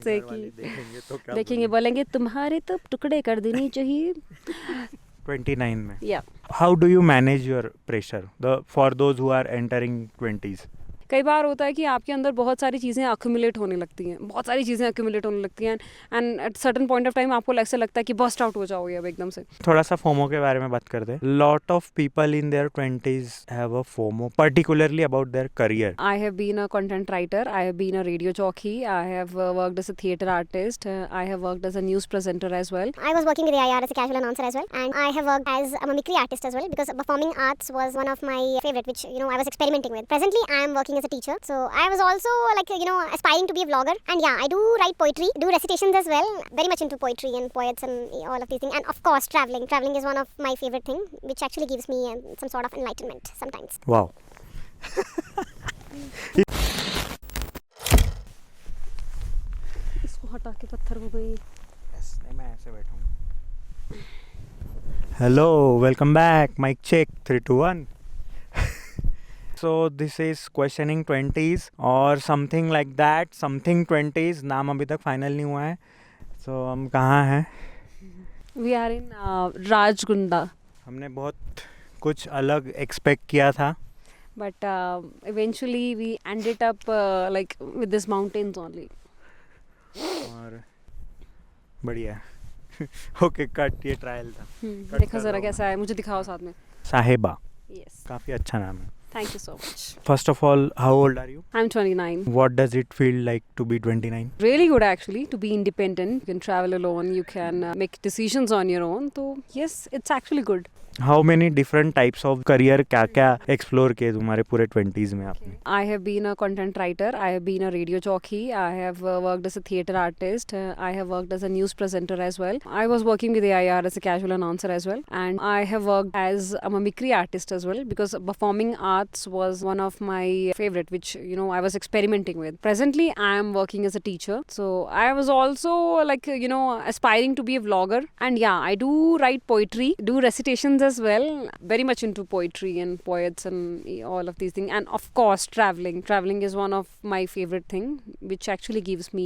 से कि देखेंगे बोलेंगे तुम्हारे तो टुकड़े कर देने चाहिए 29 में. या How do you manage your pressure for those who are entering 20s? कई बार होता है कि आपके अंदर बहुत सारी चीज़ें अक्यूमुलेट होने लगती हैं, बहुत सारी चीज़ें अक्यूमुलेट होने लगती हैं and at certain point of time आपको ऐसा लगता है कि बस्ट आउट हो जाओगे अब एकदम से. थोड़ा सा फोमो के बारे में बात करते हैं. Lot of people in their 20s have a FOMO particularly about their career. I have been a content writer, I have been a radio jockey, I have worked as a theatre artist, I have worked as a news presenter as well. I was working with AIR as a casual announcer as well, and I have worked as a mimicry artist as well because performing arts was one of my favorite, which I was experimenting with. Presently, I am working as a teacher, so I was also aspiring to be a vlogger, and yeah, I do write poetry, do recitations as well. Very much into poetry and poets and all of these things, and of course traveling. Traveling is one of my favorite thing, which actually gives me some sort of enlightenment sometimes. Wow. इसको हटा के पत्थर को गई. मैं ऐसे बैठूंगा. Hello, welcome back. Mic check 3 2 1. So this is questioning 20s और something like that. something 20s नाम अभी तक फाइनल नहीं हुआ है. So हम कहाँ हैं? We are in राजगुंडा. हमने बहुत कुछ अलग एक्सपेक्ट किया था. But eventually we ended up like with this mountains only. और बढ़िया. Okay cut. ये ट्रायल था. देखो जरा कैसा है, मुझे दिखाओ साथ में. साहिबा. Yes. काफ़ी अच्छा नाम है. Thank you so much. First of all, how old are you? I'm 29. What does it feel like to be 29? Really good actually to be independent. You can travel alone. You can make decisions on your own. So yes, it's actually good. How many different types of career क्या क्या explore किए तुम्हारे पूरे 20s में आपने? I have been a content writer. I have been a radio jockey. I have worked as a theatre artist. I have worked as a news presenter as well. I was working with AIR as a casual announcer as well. And I have worked as a mimicry artist as well because performing arts was one of my favorite, which I was experimenting with. Presently, I am working as a teacher. So I was also aspiring to be a vlogger. And yeah, I do write poetry, do recitations as well. Very much into poetry and poets and all of these things. And of course, traveling. Traveling is one of my favorite thing, which actually gives me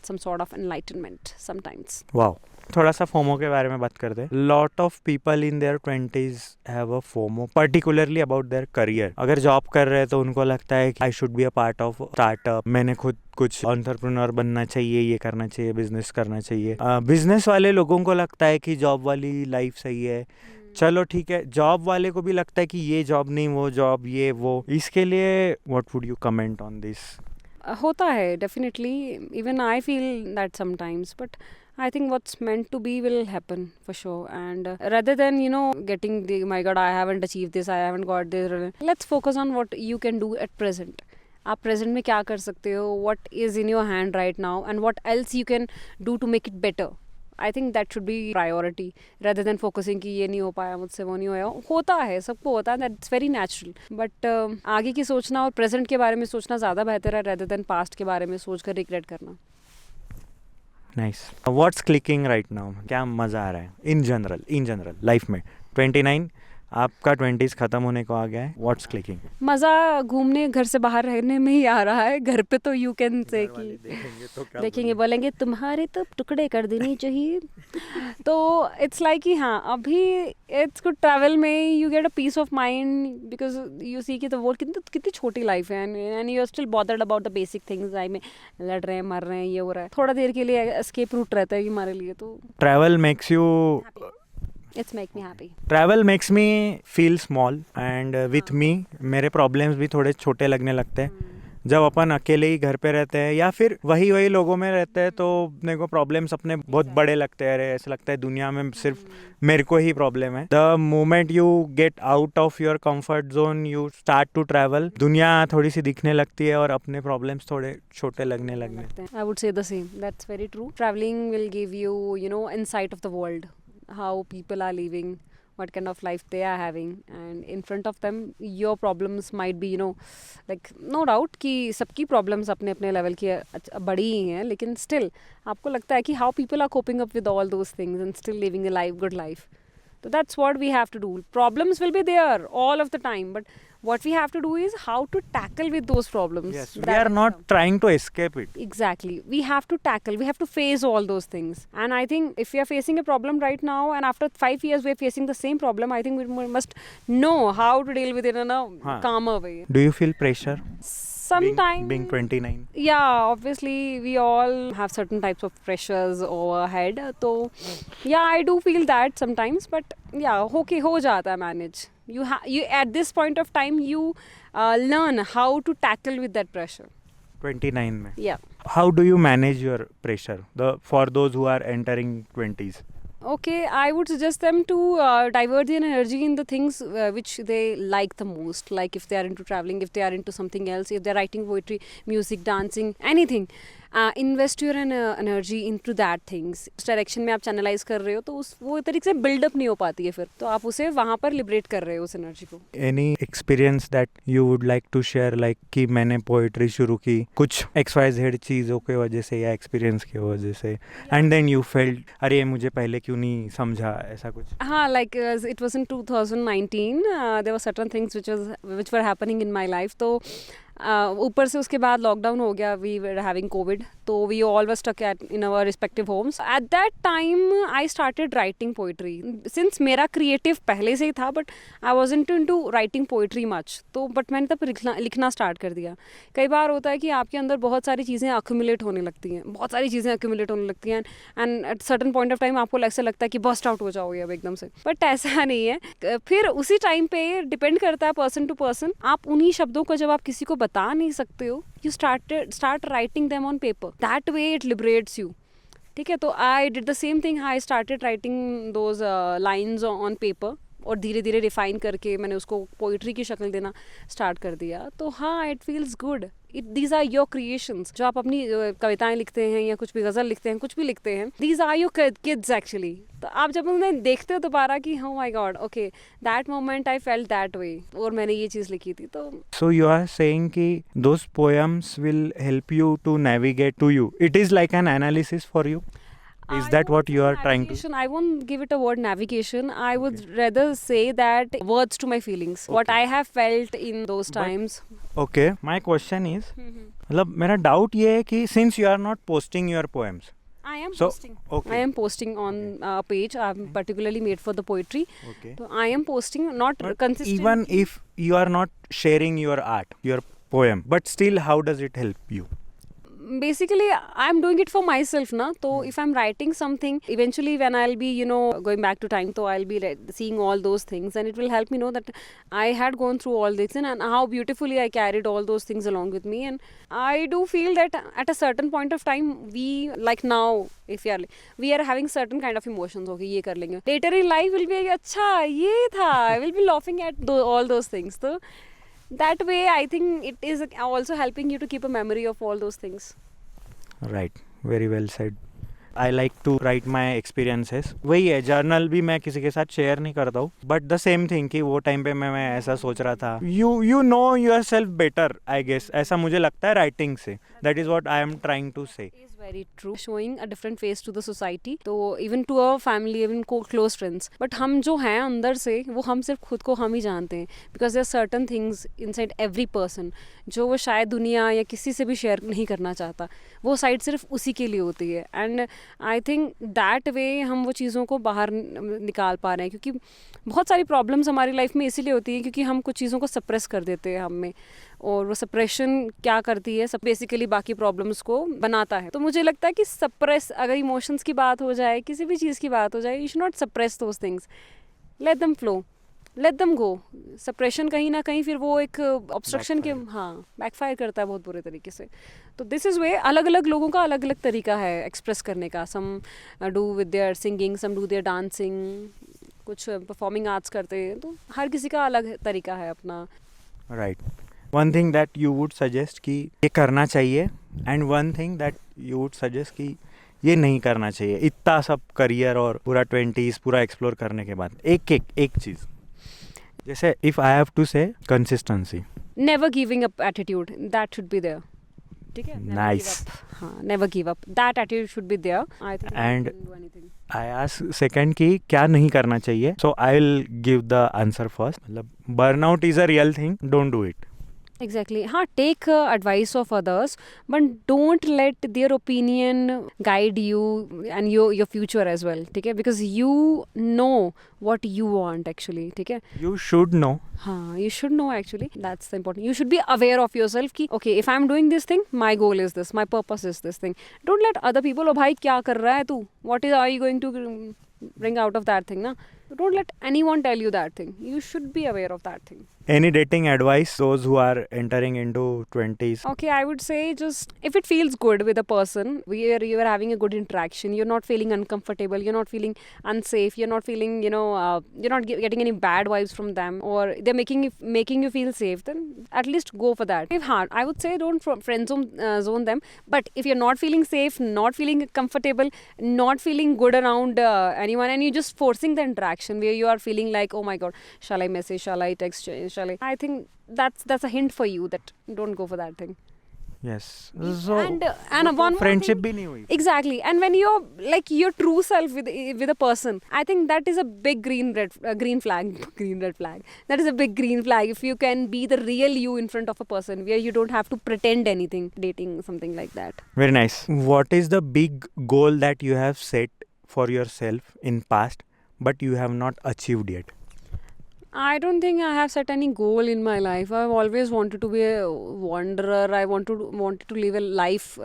some sort of enlightenment sometimes. Wow. थोड़ा सा FOMO के बारे में बात करते हैं. Lot of people in their 20s have a FOMO particularly about their career. अगर job कर रहे हैं तो उनको लगता है कि I should be a part of startup. मैंने खुद कुछ एंटरप्रेन्योर बनना चाहिए, ये करना चाहिए, बिजनेस करना चाहिए. बिजनेस वाले लोगों को लगता है कि जॉब वाली लाइफ सही है. चलो ठीक है. जॉब वाले को भी लगता है कि ये जॉब नहीं, वो जॉब, ये वो. इसके लिए what would you comment on this? होता है definitely. Even I feel that sometimes, but I think what's meant to be will happen for sure. And rather than getting the my God, I haven't achieved this, I haven't got this, let's focus on what you can do at present. आप present में क्या कर सकते हो, what is in your hand right now, and what else you can do to make it better. I think that should be priority rather than focusing कि ये नहीं हो पाया मुझसे, वो नहीं होया. होता है, सबको होता है, that's very natural. But आगे की सोचना और प्रेजेंट के बारे में सोचना ज़्यादा बेहतर है rather than पास्ट के बारे में सोच कर रिग्रेट करना. Nice. What's clicking right now? क्या मज़ा आ रहा है इन जनरल लाइफ में? 29 आपका 20s खत्म होने को आ गया है. What's clicking? मज़ा घूमने, घर से बाहर रहने में ही आ रहा है. घर पे तो यू कैन से कि देखेंगे बोलेंगे तुम्हारे तो टुकड़े कर देने चाहिए. तो इट्स लाइक कि हाँ, अभी इट्स गुड. ट्रैवल में you get a peace of mind because you see कि तो वो कितनी छोटी लाइफ है and you are still bothered about the basic things. आई में लड़ रहे हैं, मर रहे हैं, ये हो रहा है. थोड़ा देर के लिए एस्केप रूट रहता है हमारे लिए. तो travel makes you It's make me happy. Travel makes me feel small and with me मेरे प्रॉब्लम्स भी थोड़े छोटे लगने लगते हैं. जब अपन अकेले ही घर पे रहते हैं या फिर वही लोगों में रहते हैं तो अपने को प्रॉब्लम्स अपने बहुत बड़े लगते हैं. ऐसा लगता है दुनिया में सिर्फ मेरे को ही प्रॉब्लम है. The moment you get out of your comfort zone, you start to travel, दुनिया थोड़ी सी दिखने लगती है और अपने प्रॉब्लम्स थोड़े छोटे लगने लगते हैं. I would say the same. That's very true. Traveling will give you, insight of the world. How people are living, what kind of life they are having, and in front of them your problems might be like no doubt कि सबकी problems अपने अपने level की बड़ी ही हैं, लेकिन still आपको लगता है कि how people are coping up with all those things and still living a good life. So that's what we have to do. Problems will be there all of the time, but what we have to do is how to tackle with those problems. Yes, we That are is not how- trying to escape it. Exactly. We have to tackle, we have to face all those things. And I think if we are facing a problem right now and after 5 years we are facing the same problem, I think we must know how to deal with it in a Haan. calmer way. Do you feel pressure Sometimes. being 29? Yeah, obviously we all have certain types of pressures overhead. So yeah, I do feel that sometimes, but yeah, okay, ho jata hai manage. You at this point of time you learn how to tackle with that pressure. 29 में. Yeah. How do you manage your pressure? For those who are entering 20s. Okay, I would suggest them to divert their energy in the things which they like the most. Like if they are into traveling, if they are into something else, if they are writing poetry, music, dancing, anything. Invest your energy into that things. उस direction में आप channelise कर रहे हो तो वो तरीके से बिल्डअप नहीं हो पाती है फिर, तो आप उसे वहाँ पर लिबरेट कर रहे हो उस एनर्जी को. Any experience that you would like to share, like कि मैंने पोइट्री शुरू की कुछ XYZ चीज़ों की वजह से या एक्सपीरियंस की वजह से, एंड देन यू फेल्ट अरे मुझे पहले क्यों नहीं समझा, ऐसा कुछ? हाँ, like it was in 2019. There were certain things which were happening in my life. तो ऊपर से उसके बाद लॉकडाउन हो गया, वी वर हैविंग कोविड, तो we all were stuck in our respective homes. At that time I started writing poetry. Since मेरा creative पहले से ही था, but I wasn't into writing poetry much, तो बट मैंने तब लिखना स्टार्ट कर दिया. कई बार होता है कि आपके अंदर बहुत सारी चीज़ें अक्यूमुलेट होने लगती हैं, बहुत सारी चीज़ें अक्यूमुलेट होने लगती हैं, and at certain point of time आपको ऐसा लगता है कि बस्ट आउट हो जाओगे अब एकदम से, बट ऐसा नहीं है. फिर उसी टाइम पे डिपेंड करता है पर्सन टू पर्सन. आप उन्हीं शब्दों को जब आप किसी को बता नहीं सकते हो, you start writing them on paper. That way it liberates you. ठीक है, तो I did the same thing. I started writing those lines on paper, और धीरे धीरे रिफाइन करके मैंने उसको पोइट्री की शक्ल देना स्टार्ट कर दिया. तो हाँ, it feels good. These are your creations. जो आप अपनी कविताएं लिखते हैं या कुछ भी गज़ल लिखते हैं, कुछ भी लिखते हैं, these are your kids actually. तो आप जब उन्हें देखते हो दोबारा कि हो my god, okay that moment I felt that way, और मैंने ये चीज़ लिखी थी. तो So you are saying कि those poems will help you to navigate to you. It is like an analysis for you. Is I that won't what you say are trying to? navigation. I won't give it a word navigation. I would rather say that words to my feelings. What Okay. I have felt in those But- times. Okay. My question is, मतलब मेरा doubt ये है कि since you are not posting your poems. I am So, posting. okay. I am posting on a page I've particularly made for the poetry. Okay. So I am posting, not But consistent. even if you are not sharing your art, your poem, but still how does it help you? Basically I'm doing it for myself na. So if I'm writing something, eventually when I'll be going back to time, so I'll be seeing all those things, and it will help me know that I had gone through all this, and how beautifully I carried all those things along with me. And I do feel that at a certain point of time, we, like now, if we are having certain kind of emotions, okay ye kar lenge, later in life will be like, acha ye tha, I will be laughing at all those things. So that way I think it is also helping you to keep a memory of all those things. Right, very well said. I like to write my experiences. वही है, journal भी मैं किसी के साथ share नहीं करता हूँ, बट द सेम थिंग कि वो टाइम पे मैं ऐसा सोच रहा था. You know yourself better, I guess. ऐसा मुझे लगता है राइटिंग से. That is what I am trying to say. Is very true. Showing a different face to the society, तो even to our family, even close friends. But हम जो हैं अंदर से, वो हम सिर्फ खुद को हम ही जानते हैं. Because there are certain things inside every person जो वो शायद दुनिया या किसी से भी शेयर नहीं करना चाहता. वो साइड सिर्फ उसी के लिए होती है. And I think that way हम वो चीज़ों को बाहर निकाल पा रहे हैं, क्योंकि बहुत सारी प्रॉब्लम्स हमारी लाइफ में इसीलिए होती है क्योंकि हम कुछ चीज़ों को सप्रेस कर देते हैं हम में, और वो सप्रेशन क्या करती है, सब बेसिकली बाकी प्रॉब्लम्स को बनाता है. तो मुझे लगता है कि सप्रेस, अगर इमोशंस की बात हो जाए, किसी भी चीज़ की बात हो जाए, you should not suppress those things. Let them flow, let them go. Suppression कहीं ना कहीं फिर वो एक ऑब्स्ट्रक्शन के बैकफायर करता है बहुत बुरे तरीके से. तो दिस इज़ वे, अलग अलग लोगों का अलग अलग तरीका है एक्सप्रेस करने का. Some do with their singing, some do their dancing, कुछ परफॉर्मिंग आर्ट्स करते हैं. तो हर किसी का अलग तरीका है अपना. Right. One thing that you would suggest कि ये करना चाहिए, and one thing that you would suggest कि ये नहीं करना चाहिए. इतना सब करियर और पूरा 20s पूरा एक्सप्लोर करने के बाद एक चीज़, जैसे if I have to say consistency. Never giving up attitude, that should be there. ठीक है? Nice. हाँ, never give up. That attitude should be there. I think And you can do anything. I ask second कि क्या नहीं करना चाहिए. So I'll give the answer first. मतलब burnout is a real thing. Don't do it. Exactly. हाँ, take advice of others, but don't let their opinion guide you and your future as well. ठीक है? Because you know what you want actually. ठीक है? You should know. हाँ, you should know actually. That's the important. You should be aware of yourself कि okay, if I'm doing this thing, my goal is this, my purpose is this thing. Don't let other people, oh भाई क्या कर रहा है तू? What are you going to bring out of that thing? ना? Don't let anyone tell you that thing. You should be aware of that thing. Any dating advice those who are entering into 20s? Okay, I would say just if it feels good with a person, where you are having a good interaction, you're not feeling uncomfortable, you're not feeling unsafe, you're not feeling, you're not getting any bad vibes from them, or they're making you feel safe, then at least go for that. If hard, I would say don't friend zone them. But if you're not feeling safe, not feeling comfortable, not feeling good around anyone, and you're just forcing the interaction where you are feeling like, oh my god, shall I message, shall I text, I think that's a hint for you that don't go for that thing. Yes. So And one more friendship thing- भी नहीं हुई. Exactly. And when you're like your true self with a person, I think that is a big green flag. Green red flag. That is a big green flag. If you can be the real you in front of a person, where you don't have to pretend anything, dating something like that. Very nice. What is the big goal that you have set for yourself in past but you have not achieved yet? I don't think I have set any goal in my life. I've always wanted to be a wanderer. I wanted to live a life.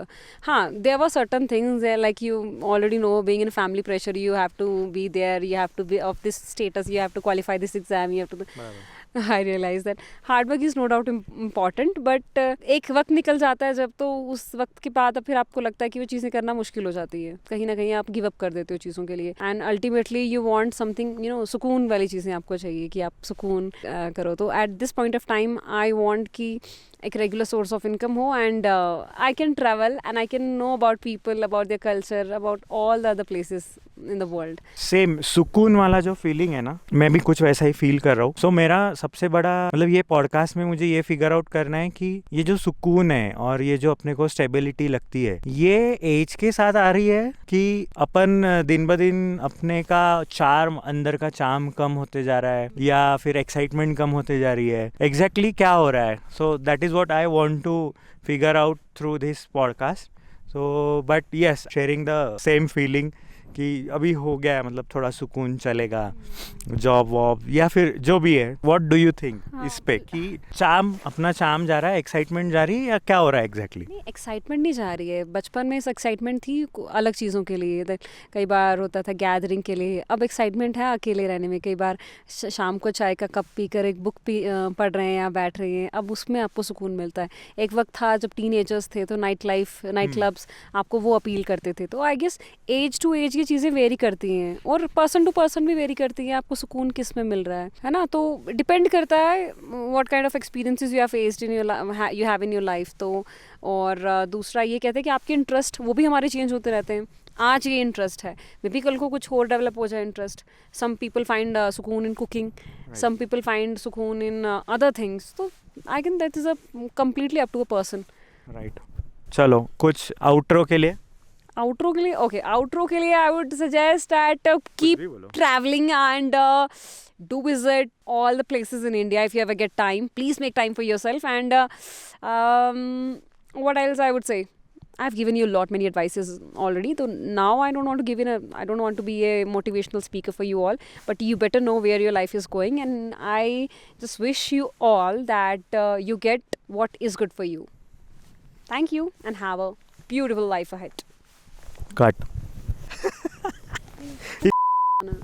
There were certain things there, like you already know, being in family pressure, you have to be there, you have to be of this status, you have to qualify this exam, you have to. I realize that hard work is no doubt important, but एक वक्त निकल जाता है जब, तो उस वक्त के बाद अब फिर आपको लगता है कि वो चीज़ें करना मुश्किल हो जाती है. कहीं ना कहीं आप गिव अप कर देते हो चीज़ों के लिए. And ultimately you want something, सुकून वाली चीज़ें आपको चाहिए कि आप सुकून करो. तो at this point of time I want कि एक रेगुलर सोर्स ऑफ इनकम हो, and I can travel and I can know about people, about their culture, about all the other places in the world. Same सुकून वाला जो feeling है ना, मैं भी कुछ वैसा ही फील कर रहा हूँ. सो मेरा सबसे बड़ा मतलब ये पॉडकास्ट में मुझे ये फिगर आउट करना है कि ये जो सुकून है और ये जो अपने को स्टेबिलिटी लगती है, ये एज के साथ आ रही है कि अपन दिन ब दिन अपने का चार्म, अंदर का चार्म कम होते जा रहा है या फिर एक्साइटमेंट कम होते जा रही है. एग्जैक्टली क्या हो रहा है? So that is what I want to figure out through this podcast. So but yes, sharing the same feeling कि अभी हो गया है, मतलब थोड़ा सुकून चलेगा, जॉब वॉब या फिर जो भी है. व्हाट डू यू थिंक इस पे कि अपना चाम जा रहा है, एक्साइटमेंट जा रही है या क्या हो रहा है एग्जैक्टली? नहीं, एक्साइटमेंट नहीं जा रही है. बचपन में एक्साइटमेंट थी अलग चीज़ों के लिए, कई बार होता था गैदरिंग के लिए. अब एक्साइटमेंट है अकेले रहने में. कई बार शाम को चाय का कप पी कर एक बुक पढ़ रहे हैं या बैठ रहे हैं, अब उसमें आपको सुकून मिलता है. एक वक्त था जब टीनेजर्स थे तो नाइट लाइफ, नाइट क्लब्स आपको वो अपील करते थे. तो I guess age to age चीज़ें वेरी करती हैं और पर्सन टू पर्सन भी वेरी करती हैं. आपको सुकून किस में मिल रहा है ना? तो डिपेंड करता है what kind of experiences you have faced in you have in your life. तो और दूसरा ये कहते हैं कि आपके इंटरेस्ट वो भी हमारे चेंज होते रहते हैं. आज ये इंटरेस्ट है, मे बी कल को कुछ और डेवलप हो जाए इंटरेस्ट. सम पीपल फाइंड सुकून in cooking, some people find सुकून इन अदर थिंग्स. तो I can that is a completely up to a person. Right. चलो कुछ आउटरो के लिए. आउटरो के लिए ओके, आउटरो के लिए I would suggest that keep traveling and do visit all the places in India if you ever get time. Please make time for yourself. And what else I would say? I've given you many advices already. So now I don't want to be a motivational speaker for you all, but you better know where your life is going, and I just wish you all that you get what is good for you. Thank you and have a beautiful life ahead. Cut.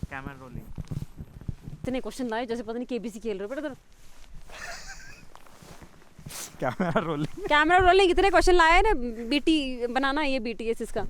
Camera rolling. इतने question लाए जैसे पता नहीं KBC खेल रहे हो. बेटा camera rolling. Camera rolling, इतने क्वेश्चन लाए ना. बीटी बनाना, ये BTS इसका